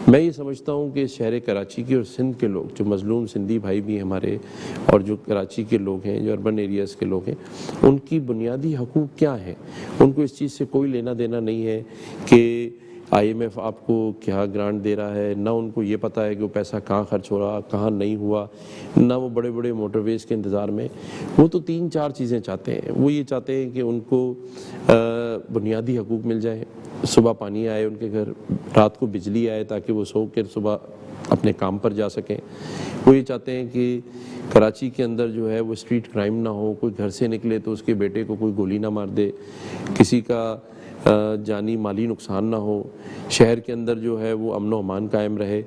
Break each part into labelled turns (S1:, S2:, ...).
S1: میں یہ سمجھتا ہوں کہ شہر کراچی کے اور سندھ کے لوگ جو مظلوم سندھی بھائی بھی ہیں ہمارے، اور جو کراچی کے لوگ ہیں، جو اربن ایریاز کے لوگ ہیں، ان کی بنیادی حقوق کیا ہیں؟ ان کو اس چیز سے کوئی لینا دینا نہیں ہے کہ آئی ایم ایف آپ کو کیا گرانٹ دے رہا ہے، نہ ان کو یہ پتہ ہے کہ وہ پیسہ کہاں خرچ ہو رہا، کہاں نہیں ہوا، نہ وہ بڑے بڑے موٹر ویز کے انتظار میں۔ وہ تو 3-4 چیزیں چاہتے ہیں۔ وہ یہ چاہتے ہیں کہ ان کو بنیادی حقوق مل جائیں، صبح پانی آئے ان کے گھر، رات کو بجلی آئے تاکہ وہ سو کر صبح اپنے کام پر جا سکیں۔ وہ یہ چاہتے ہیں کہ کراچی کے اندر جو ہے وہ اسٹریٹ کرائم نہ ہو، کوئی گھر سے نکلے تو اس کے بیٹے کو کوئی گولی نہ مار دے، کسی کا جانی مالی نقصان نہ ہو، شہر کے اندر جو ہے وہ امن و امان قائم رہے۔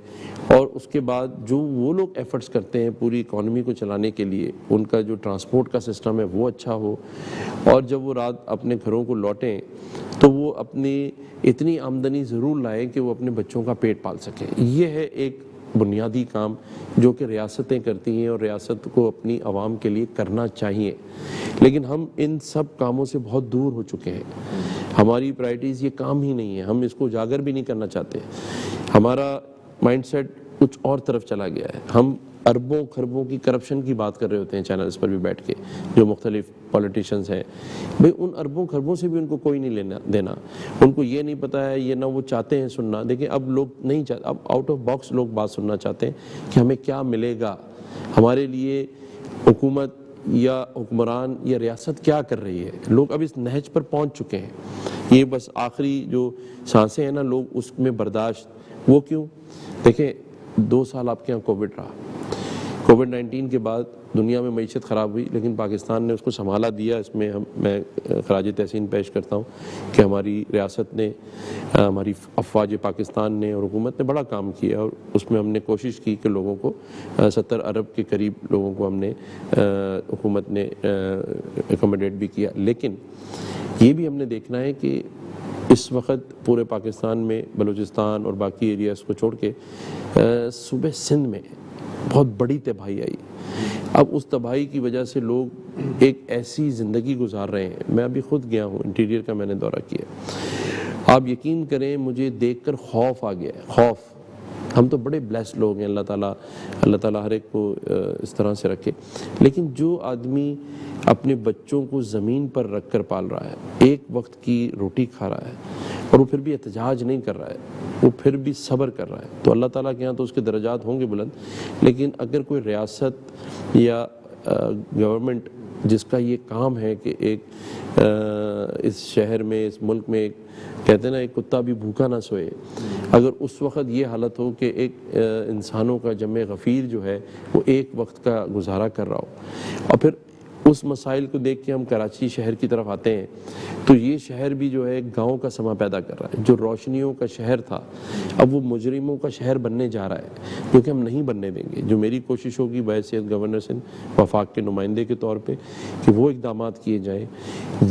S1: اور اس کے بعد جو وہ لوگ ایفرٹس کرتے ہیں پوری اکانومی کو چلانے کے لیے، ان کا جو ٹرانسپورٹ کا سسٹم ہے وہ اچھا ہو، اور جب وہ رات اپنے گھروں کو لوٹیں تو وہ اپنی اتنی آمدنی ضرور لائیں کہ وہ اپنے بچوں کا پیٹ پال سکیں۔ یہ ہے ایک بنیادی کام جو کہ ریاستیں کرتی ہیں، اور ریاست کو اپنی عوام کے لیے کرنا چاہیے۔ لیکن ہم ان سب کاموں سے بہت دور ہو چکے ہیں۔ ہماری پرائرٹیز یہ کام ہی نہیں ہے، ہم اس کو اجاگر بھی نہیں کرنا چاہتے۔ ہمارا مائنڈ سیٹ کچھ اور طرف چلا گیا ہے۔ ہم اربوں خربوں کی کرپشن کی بات کر رہے ہوتے ہیں چینلز پر بھی بیٹھ کے، جو مختلف پولیٹیشنز ہیں، بھئی ان اربوں خربوں سے بھی ان کو کوئی نہیں لینا دینا۔ ان کو یہ نہیں پتہ ہے، یہ نہ وہ چاہتے ہیں سننا۔ دیکھیں اب لوگ نہیں چاہتے، اب آؤٹ آف باکس لوگ بات سننا چاہتے ہیں کہ ہمیں کیا ملے گا، ہمارے لیے حکومت یا حکمران یا ریاست کیا کر رہی ہے۔ لوگ اب اس نہج پر پہنچ چکے ہیں۔ یہ بس آخری جو سانسیں ہیں نا، لوگ اس میں برداشت، وہ کیوں؟ دیکھیں 2 سال آپ کے یہاں کووڈ رہا، کووڈ-19 کے بعد دنیا میں معیشت خراب ہوئی، لیکن پاکستان نے اس کو سنبھالا دیا۔ اس میں میں خراج تحسین پیش کرتا ہوں کہ ہماری ریاست نے، ہماری افواج پاکستان نے اور حکومت نے بڑا کام کیا، اور اس میں ہم نے کوشش کی کہ لوگوں کو 70 ارب کے قریب لوگوں کو ہم نے، حکومت نے اکوموڈیٹ بھی کیا۔ لیکن یہ بھی ہم نے دیکھنا ہے کہ اس وقت پورے پاکستان میں بلوچستان اور باقی ایریاز کو چھوڑ کے صوبہ سندھ میں بہت بڑی تباہی آئی۔ اب اس تباہی کی وجہ سے لوگ ایک ایسی زندگی گزار رہے ہیں۔ میں ابھی خود گیا ہوں، انٹیریئر کا میں نے دورہ کیا۔ آپ یقین کریں مجھے دیکھ کر خوف آ گیا ہے، خوف۔ ہم تو بڑے بلیسڈ لوگ ہیں، اللہ تعالیٰ ہر ایک کو اس طرح سے رکھے، لیکن جو آدمی اپنے بچوں کو زمین پر رکھ کر پال رہا ہے، ایک وقت کی روٹی کھا رہا ہے، اور وہ پھر بھی احتجاج نہیں کر رہا ہے، وہ پھر بھی صبر کر رہا ہے، تو اللہ تعالیٰ کے یہاں تو اس کے درجات ہوں گے بلند۔ لیکن اگر کوئی ریاست یا گورنمنٹ جس کا یہ کام ہے کہ ایک اس شہر میں، اس ملک میں، ایک کہتے ہیں نا ایک کتا بھی بھوکا نہ سوئے، اگر اس وقت یہ حالت ہو کہ ایک انسانوں کا جمع غفیر جو ہے وہ ایک وقت کا گزارا کر رہا ہو، اور پھر اس مسائل کو دیکھ کے ہم کراچی شہر کی طرف آتے ہیں تو یہ شہر بھی جو ہے ایک گاؤں کا سما پیدا کر رہا ہے۔ جو روشنیوں کا شہر تھا اب وہ مجرموں کا شہر بننے جا رہا ہے، جو کہ ہم نہیں بننے دیں گے۔ جو میری کوشش ہوگی بحیثیت گورنر سندھ وفاق کے نمائندے کے طور پہ کہ وہ اقدامات کیے جائیں،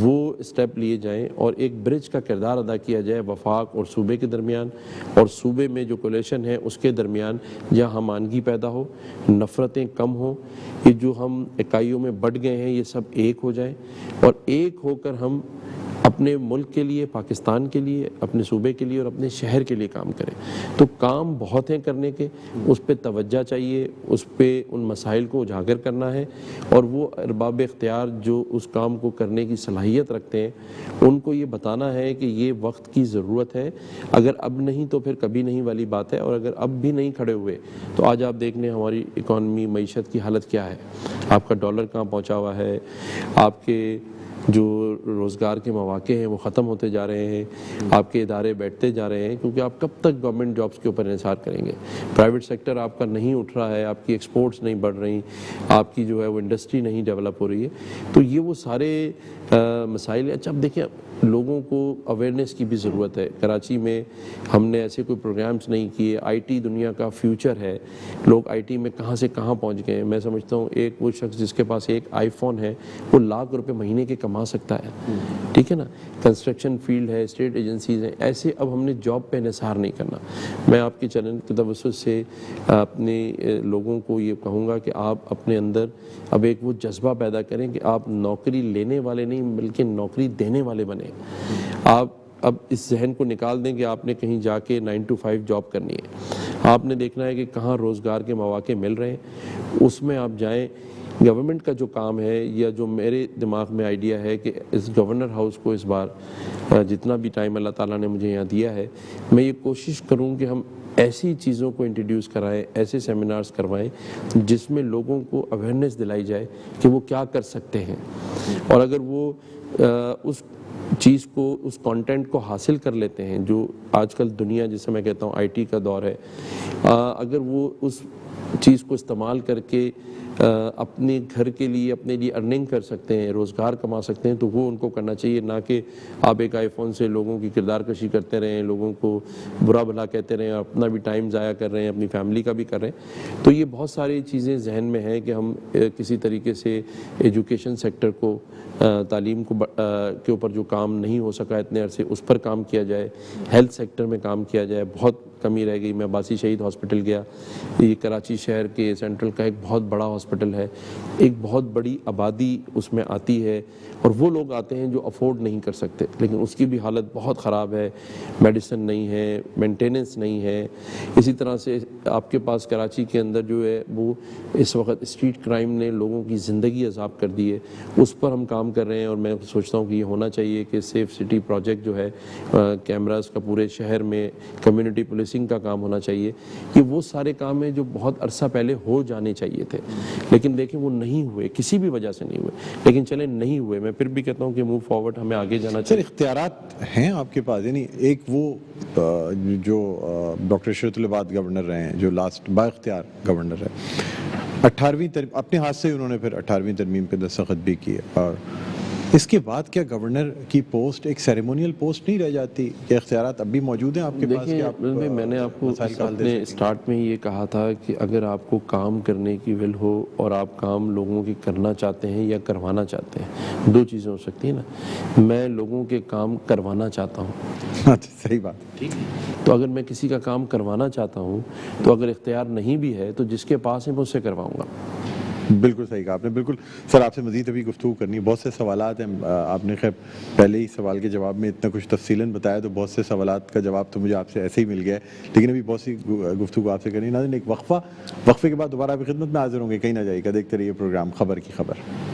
S1: وہ اسٹیپ لیے جائیں، اور ایک برج کا کردار ادا کیا جائے وفاق اور صوبے کے درمیان، اور صوبے میں جو کولیشن ہے اس کے درمیان، جہاں ہمانگی پیدا ہو، نفرتیں کم ہوں، یہ جو ہم اکائیوں میں بٹ گئے ہیں یہ سب ایک ہو جائیں، اور ایک ہو کر ہم اپنے ملک کے لیے، پاکستان کے لیے، اپنے صوبے کے لیے اور اپنے شہر کے لیے کام کریں۔ تو کام بہت ہیں کرنے کے، اس پہ توجہ چاہیے، اس پہ ان مسائل کو اجاگر کرنا ہے، اور وہ ارباب اختیار جو اس کام کو کرنے کی صلاحیت رکھتے ہیں ان کو یہ بتانا ہے کہ یہ وقت کی ضرورت ہے، اگر اب نہیں تو پھر کبھی نہیں والی بات ہے، اور اگر اب بھی نہیں کھڑے ہوئے تو آج آپ دیکھ لیں ہماری اکانومی، معیشت کی حالت کیا ہے، آپ کا ڈالر کہاں پہنچا ہوا ہے، آپ کے جو روزگار کے مواقع ہیں وہ ختم ہوتے جا رہے ہیں، آپ کے ادارے بیٹھتے جا رہے ہیں، کیونکہ آپ کب تک گورنمنٹ جابس کے اوپر انحصار کریں گے؟ پرائیویٹ سیکٹر آپ کا نہیں اٹھ رہا ہے، آپ کی ایکسپورٹس نہیں بڑھ رہی، آپ کی جو ہے وہ انڈسٹری نہیں ڈیولپ ہو رہی ہے، تو یہ وہ سارے مسائل ہیں۔ اچھا اب دیکھیں لوگوں کو اویئرنیس کی بھی ضرورت ہے۔ کراچی میں ہم نے ایسے کوئی پروگرامز نہیں کیے، آئی ٹی دنیا کا فیوچر ہے، لوگ آئی ٹی میں کہاں سے کہاں پہنچ گئے ہیں۔ میں سمجھتا ہوں ایک وہ شخص جس کے پاس ایک آئی فون ہے وہ لاکھ روپے مہینے کے کما سکتا ہے، ٹھیک ہے نا۔ کنسٹرکشن فیلڈ ہے، اسٹیٹ ایجنسیز ہیں، ایسے اب ہم نے جاب پہ انحصار نہیں کرنا۔ میں آپ کے چینل کے توسط سے اپنے لوگوں کو یہ کہوں گا کہ آپ اپنے اندر اب ایک وہ جذبہ پیدا کریں کہ آپ نوکری لینے والے نہیں بلکہ نوکری دینے والے بنیں۔ آپ اب اس ذہن کو نکال دیں کہ آپ نے کہیں جا کے 9 to 5 جاب کرنی ہے. آپ نے دیکھنا ہے کہ کہاں روزگار کے مواقع مل رہے ہیں, اس میں آپ جائیں. گورنمنٹ کا جو کام ہے, یا جو میرے دماغ میں آئیڈیا ہے کہ اس گورنر ہاؤس کو اس بار جتنا بھی ٹائم اللہ تعالیٰ نے مجھے یہاں دیا ہے, میں یہ کوشش کروں کہ ہم ایسی چیزوں کو انٹروڈیوس کرائیں, ایسے سیمینارز کروائیں جس میں لوگوں کو اویئرنیس دلائی جائے کہ وہ کیا کر سکتے ہیں, اور اگر وہ اس چیز کو, اس کانٹینٹ کو حاصل کر لیتے ہیں جو آج کل دنیا, جسے میں کہتا ہوں آئی ٹی کا دور ہے, اگر وہ اس چیز کو استعمال کر کے اپنے گھر کے لیے, اپنے لیے ارننگ کر سکتے ہیں, روزگار کما سکتے ہیں, تو وہ ان کو کرنا چاہیے. نہ کہ آپ ایک آئی فون سے لوگوں کی کردار کشی کرتے رہیں, لوگوں کو برا بھلا کہتے رہیں, اپنا بھی ٹائم ضائع کر رہے ہیں, اپنی فیملی کا بھی کر رہے ہیں. تو یہ بہت ساری چیزیں ذہن میں ہیں کہ ہم کسی طریقے سے ایجوکیشن سیکٹر کو, تعلیم کو کے اوپر جو کام نہیں ہو سکا اتنے عرصے, اس پر کام کیا جائے. ہیلتھ سیکٹر میں کام کیا جائے, بہت کمی رہ گئی. میں باسی شہید ہاسپٹل گیا, یہ کراچی شہر کے سینٹرل کا ایک بہت بڑا ہاسپٹل ہے, ایک بہت بڑی آبادی اس میں آتی ہے, اور وہ لوگ آتے ہیں جو افورڈ نہیں کر سکتے, لیکن اس کی بھی حالت بہت خراب ہے, میڈیسن نہیں ہے, مینٹیننس نہیں ہے. اسی طرح سے آپ کے پاس کراچی کے اندر جو ہے وہ اس وقت اسٹریٹ کرائم نے لوگوں کی زندگی عذاب کر دی ہے, اس پر ہم کام کر رہے ہیں. اور میں سوچتا ہوں کہ یہ ہونا چاہیے کہ سیف سٹی پروجیکٹ جو ہے, کیمراز کا پورے شہر میں, کمیونٹی پولیسنگ کا کام ہونا چاہیے. یہ وہ سارے کام ہیں جو بہت عرصہ پہلے ہو جانے چاہیے تھے, لیکن دیکھیں وہ نہیں ہوئے, کسی بھی وجہ سے نہیں ہوئے. لیکن چلیں نہیں ہوئے, میں پھر بھی کہتا ہوں کہ موو فارورڈ, ہمیں آگے جانا چاہیے.
S2: سر اختیارات ہیں آپ کے پاس, یعنی ایک وہ جو ڈاکٹر اشرت العباد گورنر رہے ہیں, جو لاسٹ با اختیار گورنر ہے, 18ویں اپنے ہاتھ سے انہوں نے پھر 18ویں ترمیم پہ دستخط بھی کیے, اور اس کے بعد کیا گورنر کی پوسٹ ایک سیریمونیل پوسٹ نہیں رہ جاتی, کہ اختیارات اب بھی موجود ہیں آپ کے پاس؟
S1: دیکھیں میں نے آپ کو اپنے اسٹارٹ میں یہ کہا تھا کہ اگر آپ کو کام کرنے کی ول ہو اور آپ کام لوگوں کی کرنا چاہتے ہیں یا کروانا چاہتے ہیں, دو چیزیں ہو سکتی ہیں نا. میں لوگوں کے کام کروانا چاہتا ہوں,
S2: صحیح بات,
S1: ٹھیک ہے. تو اگر میں کسی کا کام کروانا چاہتا ہوں, تو اگر اختیار نہیں بھی ہے تو جس کے پاس ہے میں اس سے کرواؤں گا.
S2: بالکل صحیح کہا آپ نے. بالکل سر, آپ سے مزید ابھی گفتگو کرنی ہے, بہت سے سوالات ہیں. آپ نے خیر پہلے ہی سوال کے جواب میں اتنا کچھ تفصیلاً بتایا, تو بہت سے سوالات کا جواب تو مجھے آپ سے ایسے ہی مل گیا ہے, لیکن ابھی بہت سی گفتگو آپ سے کرنی ہے. ناظرین ایک وقفے کے بعد دوبارہ آپ کی خدمت میں حاضر ہوں گے, کہیں نہ جائیے گا, دیکھتے رہیے پروگرام خبر کی خبر.